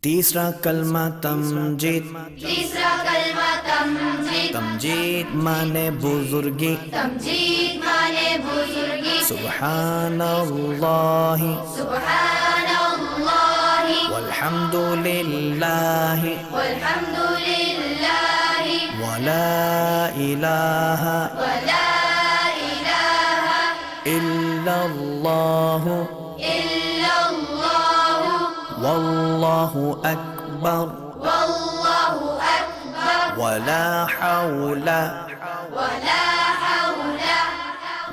तीसरा कलमा तमजीद। तीसरा कलमा तमजीद। तमजीद माने बुजुर्गी। तमजीद माने बुजुर्गी। सुब्हानल्लाहि सुब्हानल्लाहि वल्हम्दुलिल्लाहि वल्हम्दुलिल्लाहि वला इलाहा वला इलाहा इल्लल्लाहु इल्लल्लाहु वल्लाहु अकबर वल्लाहु अकबर वला हौला वला हौला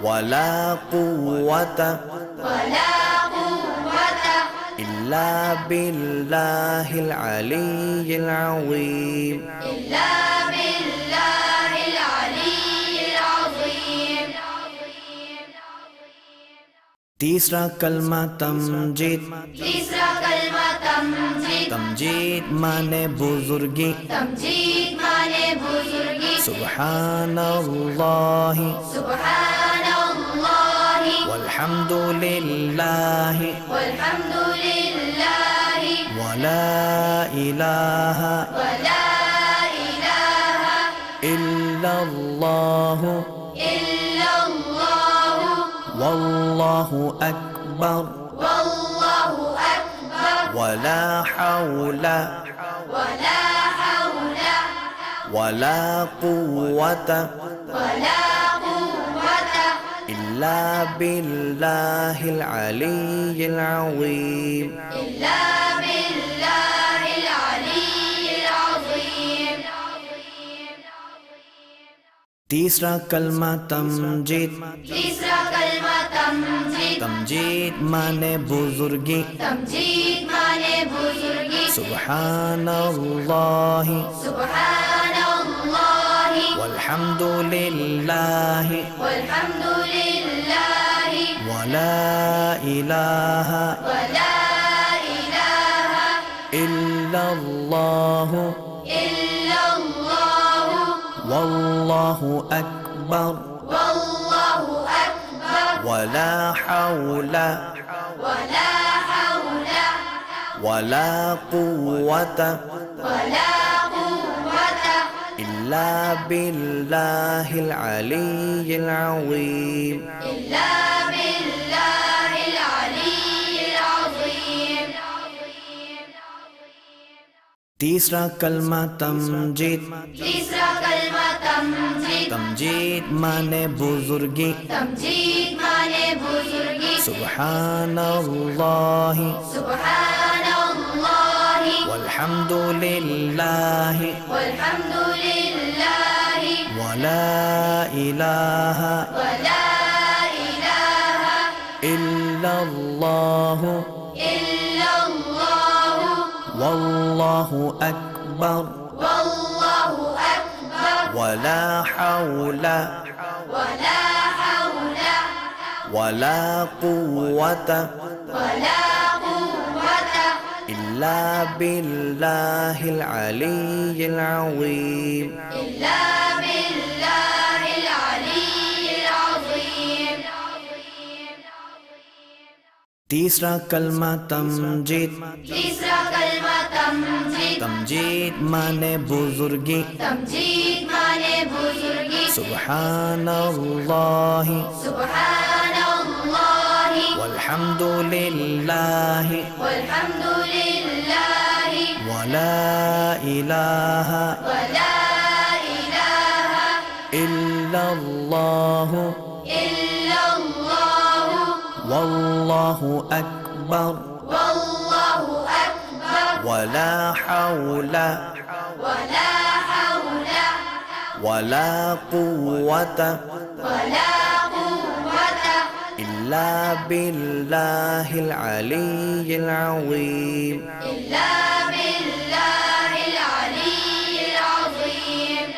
वला कुव्वता वला कुव्वता इल्ला बिल्लाहिल अलिय्यिल अज़ीम। इल्ला बिल्लाहिल अलिय्यिल अज़ीम। तीसरा कलमा तमजीद। तीसरा कलमा तमजीद। तमजीद माने बुजुर्गी। तमजीद माने बुजुर्गी। सुब्हानल्लाहि सुब्हानल्लाहि वल्हम्दुलिल्लाहि वल्हम्दुलिल्लाहि वला इलाहा वला इलाहा इल्लल्लाहु इल्लल्लाहु वल्लाहु अकबर वल्लाहु अकबर वला हौला वला हौला वला कुव्वता वला कुव्वता इल्ला बिल्लाहिल अलिय्यिल अज़ीम। इल्ला बिल्लाहिल अलिय्यिल अज़ीम। तीसरा कलमा तमजीद। तीसरा कलमा तमजीद। तमजीद माने बुजुर्गी। तमजीद माने बुजुर्गी। सुब्हानल्लाहि सुब्हानल्लाहि वल्हम्दुलिल्लाहि वल्हम्दुलिल्लाहि वला इलाहा वला इलाहा इल्लल्लाहु इल्लल्लाहु वल्लाहु अकबर वल्लाहु अकबर वला हौला वला हौला वला कुव्वता वला कुव्वता इल्ला बिल्लाहिल अलिय्यिल अज़ीम। इल्ला बिल्लाहिल अलिय्यिल अज़ीम। तीसरा कलमा तमजीद। तीसरा कलमा तमजीद। तमजीद माने बुजुर्गी। तमजीद माने बुजुर्गी। सुब्हानल्लाहि सुब्हानल्लाहि वल्हम्दुलिल्लाहि वल्हम्दुलिल्लाहि वला इलाहा वला इलाहा इल्लल्लाहु इल्लल्लाहु वल्लाहु अकबर वल्लाहु अकबर वला हौला वला हौला वला कुव्वता वला कुव्वता इल्ला बिल्लाहिल अलिय्यिल अज़ीम। इल्ला बिल्लाहिल अलिय्यिल अज़ीम। तीसरा कलमा तमजीद। तीसरा कलमा तमजीद। तमजीद माने बुजुर्गी। तमजीद माने बुजुर्गी। सुब्हानल्लाहि सुब्हानल्लाहि वल्हम्दुलिल्लाहि वल्हम्दुलिल्लाहि वला इलाहा वला इलाहा इल्लल्लाहु इल्लल्लाहु वल्लाहु अकबर वल्लाहु अकबर वला हौला वला हौला वला कुव्वता वला कुव्वता इल्ला बिल्लाहिल अलिय्यिल अज़ीम। इल्ला बिल्लाहिल अलिय्यिल अज़ीम।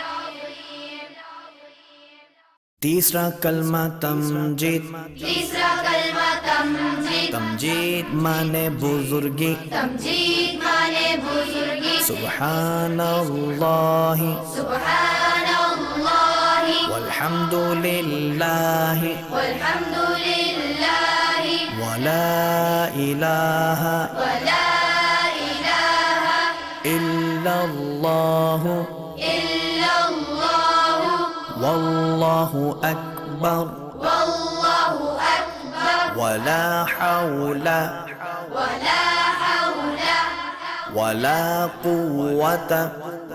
तीसरा कलमा तमजीद। तीसरा कलमा तमजीद। तमजीद माने बुजुर्गी। तमजीद माने बुजुर्गी। सुब्हानल्लाहि सुब्हानल्लाहि वल्हम्दुलिल्लाहि वल्हम्दुलिल्लाहि वला इलाहा वला इलाहा ইল্লাল্লাহু ইল্লাল্লাহু ওয়াল্লাহু আকবার ওয়াল্লাহু আকবার ওয়ালা হাওলা ওয়ালা হাওলা ওয়ালা কুওয়াতা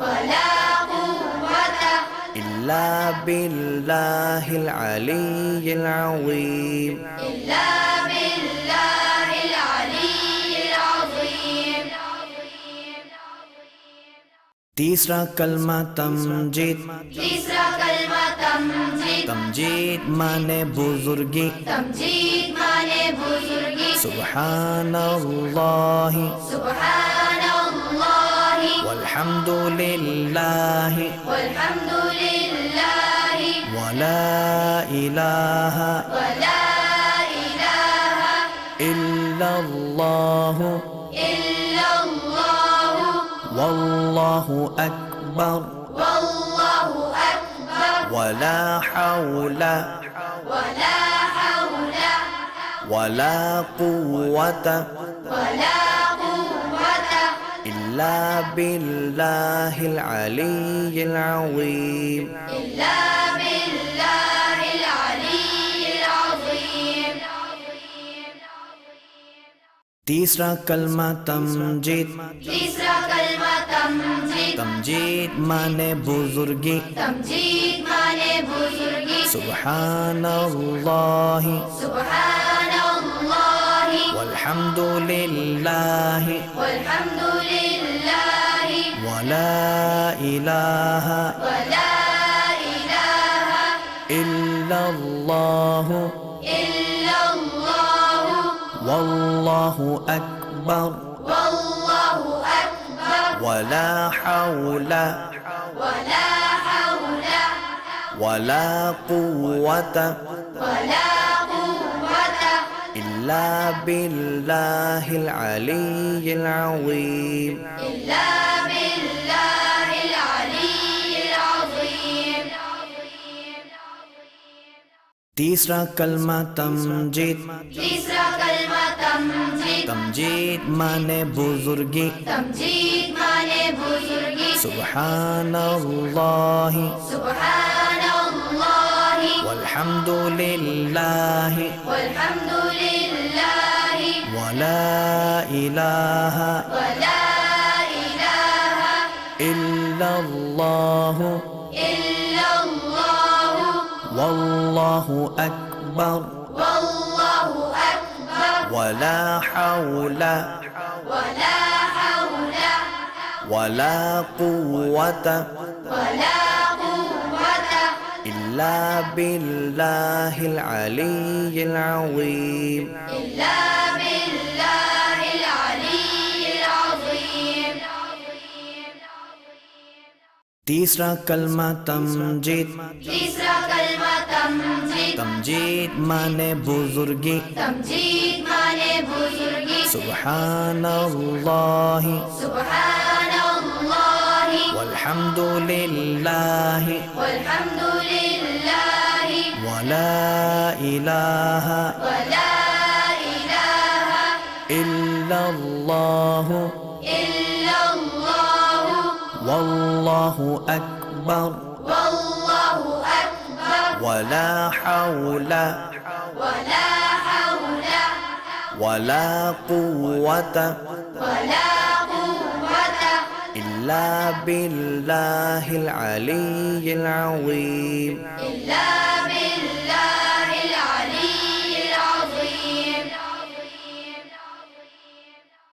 ওয়ালা কুওয়াতা ইল্লা বিল্লাহিল আলিয়্যিল আযীম ইল্লা বিল্লাহিল আলিয়্যিল আযীম। तीसरा कलमा तमजीद तीसरा कलमा तमजीद तमजीद माने बुजुर्गी तमजीद माने बुजुर्गी सुब्हानल्लाहि सुब्हानल्लाहि वल्हम्दुलिल्लाहि वल्हम्दुलिल्लाहि वला इलाहा वला इलाहा इल्लल्लाहु इल्लल्लाहु वल्लाहु अकबर वल्लाहु अकबर वला हौला वला हौला वला कुव्वता वला कुव्वता इल्ला बिल्लाहिल अलिय्यिल अज़ीम इल्ला बिल्लाहिल अलिय्यिल अज़ीम। तीसरा कलमा तमजीद तीसरा कलमा तमजीद तमजीद माने बुजुर्गी तमजीद माने बुजुर्गी सुब्हानल्लाहि सुब्हानल्लाहि वल्हम्दुलिल्लाहि वल्हम्दुलिल्लाहि वला इलाहा वला इलाहा इल्लल्लाहु इल्लल्लाहु वल्लाहु अकबर वल्लाहु अकबर वला हौला वला हौला वला कुव्वता वला कुव्वता इल्ला बिल्लाहिल अलिय्यिल अज़ीम इल्ला बिल्लाहिल अलिय्यिल अज़ीम। तीसरा कलमा तमजीद तीसरा कलमा तमजीद तमजीद माने बुजुर्गी तमजीद माने बुजुर्गी सुब्हानल्लाहि सुब्हानल्लाहि वल्हम्दुलिल्लाहि वल्हम्दुलिल्लाहि वला इलाहा वला इलाहा इल्लल्लाहु इल्लल्लाहु वल्लाहु अकबर वल्लाहु अकबर वला हौला वला हौला वला कुव्वता वला कुव्वता इल्ला बिल्लाहिल अलिय्यिल अज़ीम इल्ला बिल्लाहिल अलिय्यिल अज़ीम। तीसरा कलमा तमजीद तीसरा कलमा तमजीद तमजीद माने बुजुर्गी तमजीद माने बुजुर्गी सुब्हानल्लाहि सुब्हानल्लाहि वल्हम्दुलिल्लाहि वल्हम्दुलिल्लाहि वला इलाहा वला इलाहा इल्लल्लाहु इल्लल्लाहु वल्लाहु अकबर वल्लाहु अकबर वला हौला वला हौला वला कुव्वता वला कुव्वता इल्ला बिल्लाहिल अलिय्यिल अज़ीम इल्ला